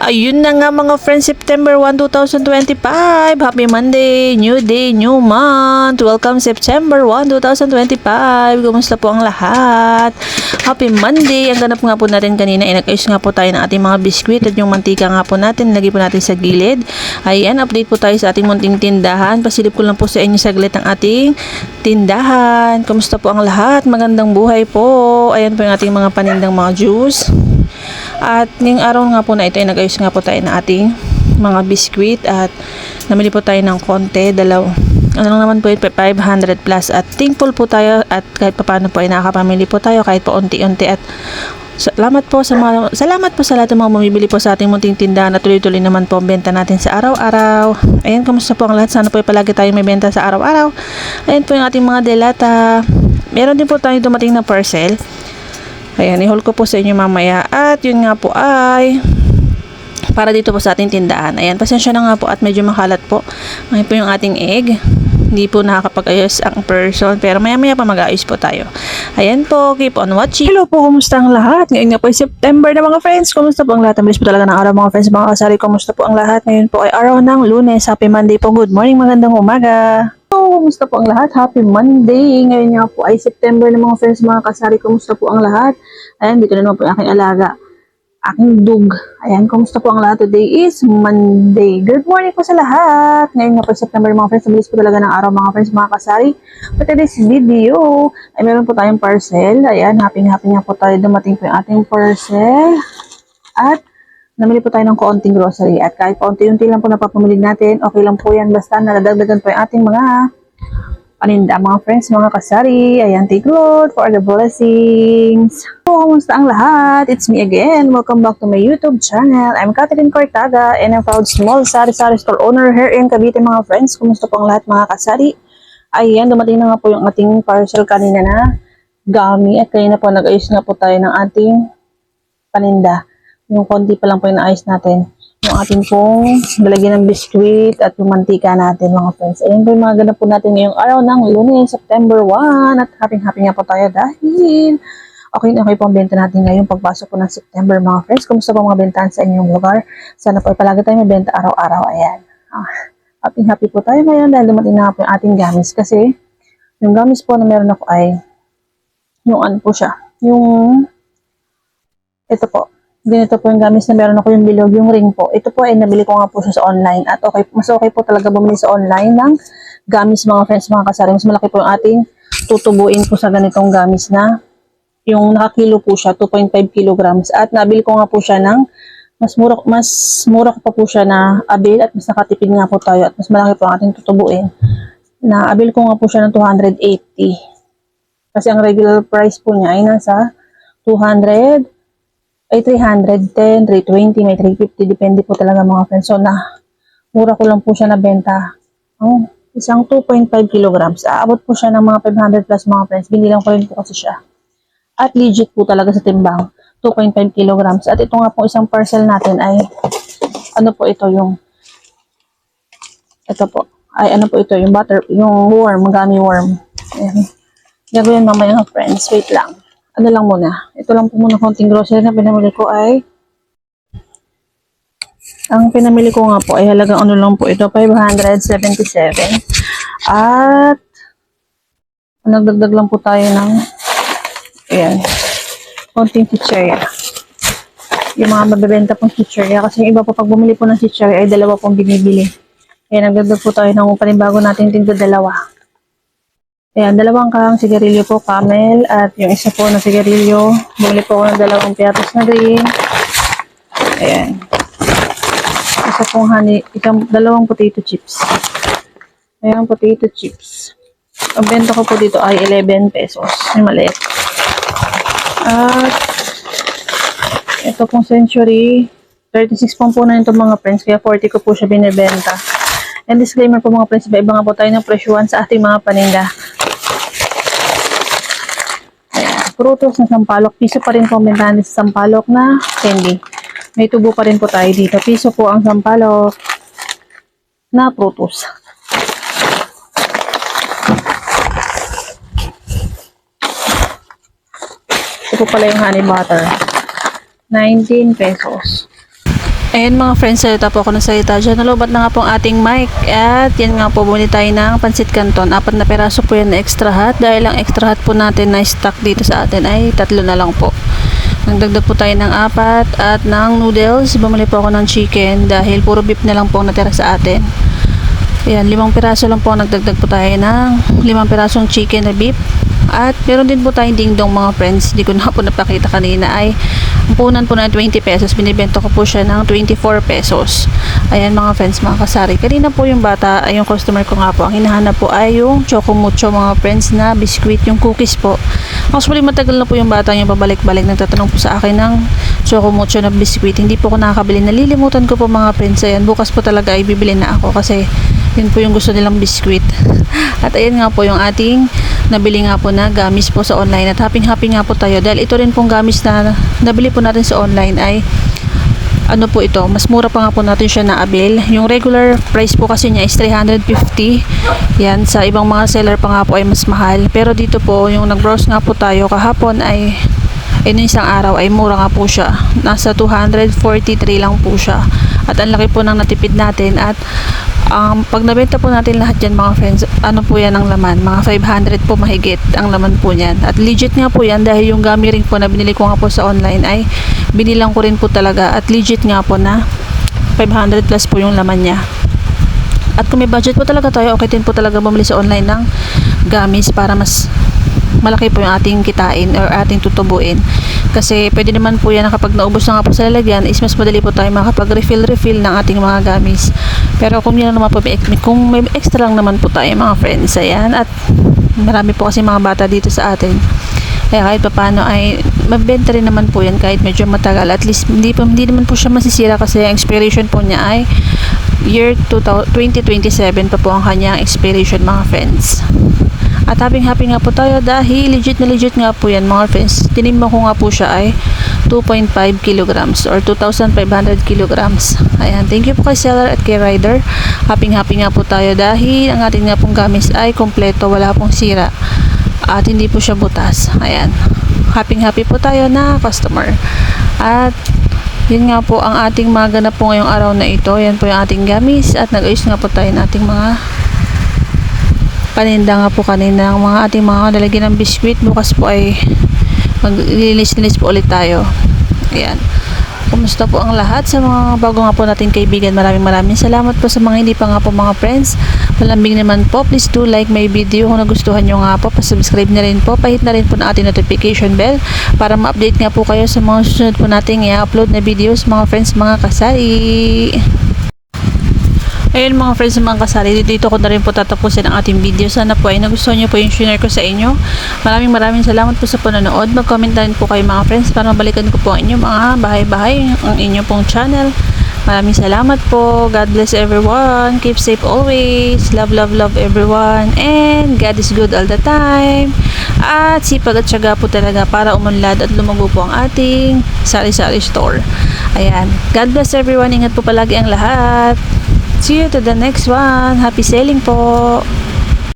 Ayun na nga mga friends, September 1, 2025. Happy Monday, new day, new month. Welcome September 1, 2025. Kumusta po ang lahat? Happy Monday. Ang ganap nga po natin kanina, inag-ayos nga po tayo ng ating mga biskwit at yung mantika nga po natin, lagay po natin sa gilid. Ayan, update po tayo sa ating munting tindahan. Pasilip ko lang po sa inyo saglit ang ating tindahan. Kumusta po ang lahat? Magandang buhay po. Ayan po yung ating mga panindang mga juice. At ngayong araw nga po na ito ay nag-ayos nga po tayo ng ating mga biskwit at namili po tayo ng konti, ano lang naman po yun, 500 plus at thankful po tayo at kahit paano po ay nakakapamili po tayo kahit po unti-unti at salamat po sa lahat ng mga bumibili po sa ating munting tindahan at tuloy-tuloy naman po ang benta natin sa araw-araw. Ayan, kamusta po ang lahat? Sana po ay palagi tayo may benta sa araw-araw. Ayan po yung ating mga delata. Meron din po tayo dumating na parcel. Ayan, i-haul ko po sa inyo mamaya. At yun nga po ay para dito po sa ating tindahan. Ayan, pasensya na nga po at medyo makalat po. Ayan po yung ating egg. Hindi po nakakapag-ayos ang person. Pero maya-maya pa mag-ayos po tayo. Ayan po, keep on watching. Hello po, kumusta ang lahat? Ngayon nga po ay September na mga friends. Kumusta po ang lahat? Ang bilis po talaga ng araw mga friends. Mga kasari, kumusta po ang lahat? Ngayon po ay araw ng Lunes. Happy Monday po. Good morning, magandang umaga. Kumusta po ang lahat? Happy Monday! Ngayon nga po ay September na mga friends, mga kasari. Kumusta po ang lahat? Ayan, dito na naman po yung aking alaga. Aking dog. Ayan, kumusta po ang lahat? Today is Monday. Good morning po sa lahat! Ngayon nga po September mga friends, mabilis po talaga ng araw mga friends, mga kasari. For today's video, ay meron po tayong parcel. Ayan, happy nga po tayo. Dumating po yung ating parcel. At namili po tayo ng kaunting grocery at kahit paunti-unti lang po napapamili natin, okay lang po yan basta nadadagdagan po yung ating mga paninda, mga friends, mga kasari. Ayan, thank Lord for the blessings. So, kumusta ang lahat? It's me again. Welcome back to my YouTube channel. I'm Catherine Cortaga and I'm proud small sari-sari store owner here in Cavite, mga friends. Kumusta po ang lahat, mga kasari? Ayan, dumating na nga po yung ating parcel kanina na gami at kanina po nag-ayos nga po tayo ng ating paninda. Yung konti pa lang po yung naayos natin. Yung ating pong lalagyan ng biskuit at yung mantika natin, mga friends. Ayun po yung mga ganap po natin ngayong araw ng Lunes, September 1. At happy nga po tayo dahil okay po ang benta natin ngayong pagpasok po ng September, mga friends. Kumusta po mga bentahan sa inyong lugar? Sana po ay palagi tayo may benta araw-araw. Ayan. Happy po tayo ngayon dahil dumating na po yung ating gamis. Kasi yung gamis po na meron ako ay yung ano po siya. Yung ito po. Ganito po yung gamis na meron ako yung bilog, yung ring po. Ito po ay nabili ko nga po siya sa online. At mas okay po talaga bumili sa online ng gamis, mga friends, mga kasari. Mas malaki po yung ating tutubuin po sa ganitong gamis na yung nakakilo po siya, 2.5 kilograms. At nabili ko nga po siya ng mas mura ko pa po siya na abil at mas nakatipid nga po tayo at mas malaki po ang ating tutubuin. Na abil ko nga po siya ng 280. Kasi ang regular price po niya ay nasa 310, 320, may 350, depende po talaga mga friends. So, mura ko lang po siya nabenta. Isang 2.5 kilograms. Aabot po siya ng mga 500 plus mga friends. Binilang ko rin po kasi siya. At legit po talaga sa timbang. 2.5 kilograms. At ito nga po isang parcel natin ay, ano po ito yung, ito po. Ay, ano po ito, yung worm, gummy worm. Ayan. Gagawin mamaya mga friends. Wait lang. Ano lang muna. Ito lang po muna konting grocery na pinamili ko ay ang pinamili ko nga po ay halagang ano lang po ito, 577. At nagdagdag lang po tayo ng ayan, konting chichirya. Yung mga mabibenta pong chichirya kasi yung iba po pag bumili po ng chichirya ay dalawa pong binibili. Kaya nagdagdag po tayo ng panibago natin tingda dalawa. Ayan, dalawang kahang sigarilyo po, Camel, at yung isa po na sigarilyo, bumili po ako ng dalawang piatos na green. Ayan. Isa pong dalawang potato chips. Ayan, potato chips. Ang benta ko po dito ay 11 pesos. Yung maliit. At ito pong Century, 36 po na ito mga friends, kaya 40 ko po siya binibenta. And disclaimer po mga friends, iba nga po tayo ng presyuhan sa ating mga paninda. Prutos na sampalok. Piso pa rin po ang bentahan sa sampalok na candy. May tubo pa rin po tayo dito. Piso po ang sampalok na prutos. Ito po pala yung honey butter. 19 pesos. Ayun mga friends, salita po ako ng salita dyan. Nalubat na nga po ang ating mic. At yan nga po, bumili tayo ng pansit canton. 4 na peraso po yan na extra hot. Dahil ang extra hot po natin na stock dito sa atin ay 3 na lang po. Nagdagdag po tayo ng 4 at ng noodles. Bumili po ako ng chicken dahil puro beef na lang po ang natira sa atin. Ayan, 5 piraso lang po. Nagdagdag po tayo ng 5 pirasong chicken na beef. At meron din po tayong dingdong mga friends. Hindi ko na po napakita kanina ay ang punan po na 20 pesos. Binibenta ko po siya ng 24 pesos. Ayan mga friends, mga kasari. Kanina po yung bata, ay yung customer ko nga po. Ang hinahanap po ay yung choco mucho mga friends na biscuit, yung cookies po. Actually matagal na po yung bata yung pabalik-balik. Nagtatanong po sa akin ng choco mucho na biscuit. Hindi po ako nakakabili. Nalilimutan ko po mga friends. Ayan, bukas po talaga ay bibili na ako kasi yun po yung gusto nilang biscuit. At ayan nga po yung ating nabili nga po na gamis po sa online. At happy nga po tayo dahil ito rin pong gamis na nabili po natin sa online ay ano po ito, mas mura pa nga po natin siya na-avail. Yung regular price po kasi niya is 350. Yan, sa ibang mga seller pa nga po ay mas mahal. Pero dito po, yung nag-browse nga po tayo kahapon ay isang araw ay mura nga po siya. Nasa 243 lang po siya. At ang laki po ng natipid natin. At pag nabenta po natin lahat yan mga friends, ano po yan ang laman? Mga 500 po mahigit ang laman po yan. At legit nga po yan dahil yung gummy ring po na binili ko nga po sa online ay binilang ko rin po talaga. At legit nga po na 500 plus po yung laman niya. At kung may budget po talaga tayo, okay din po talaga bumili sa online ng gummies para mas malaki po yung ating kitain or ating tutubuin. Kasi pwede naman po yan na kapag naubos na nga po sa lalagyan is mas madali po tayo makapag-refill ng ating mga gamis. Pero kung yun naman po, kung may extra lang naman po tayo mga friends, ayan. At marami po kasi mga bata dito sa atin. Kaya kahit paano ay mabenta rin naman po yan kahit medyo matagal. At least hindi naman po siya masisira kasi ang expiration po niya ay year 2027 pa po ang kanyang expiration mga friends. At happy nga po tayo dahil legit nga po yan mga friends. Tinimbang ko nga po siya ay 2.5 kilograms or 2,500 kilograms. Ayan, thank you po kay seller at kay rider. Happy nga po tayo dahil ang ating nga pong gamis ay kompleto, wala pong sira. At hindi po siya butas. Ayan, happy po tayo na customer. At yun nga po ang ating mga ganap po ngayong araw na ito. Yan po yung ating gamis at nag-ayos nga po tayo ng ating mga paninda nga po kanina ng mga ating mga lalagyan ng biskuit. Bukas po ay maglinis po ulit tayo. Ayan. Kumusta po ang lahat sa mga bago nga po nating kaibigan. Maraming salamat po sa mga hindi pa nga po mga friends. Malambing naman po. Please do like my video kung nagustuhan nyo nga po. Pasubscribe na rin po. Pahit na rin po na ating notification bell para ma-update nga po kayo sa mga susunod po nating i-upload na videos mga friends, mga kasari. Ayun mga friends, mga kasari, dito ko na rin po tatapusin ang ating video. Sana po ay nagustuhan nyo po yung share ko sa inyo. Maraming salamat po sa panonood. Mag-comment na rin po kayo mga friends para mabalikan ko po ang inyong mga bahay-bahay, ang inyong pong channel. Maraming salamat po. God bless everyone. Keep safe always. Love everyone. And God is good all the time. At sipag at syaga po talaga para umunlad at lumago po ang ating sari-sari store. Ayan. God bless everyone. Ingat po palagi ang lahat. See you to the next one. Happy selling po.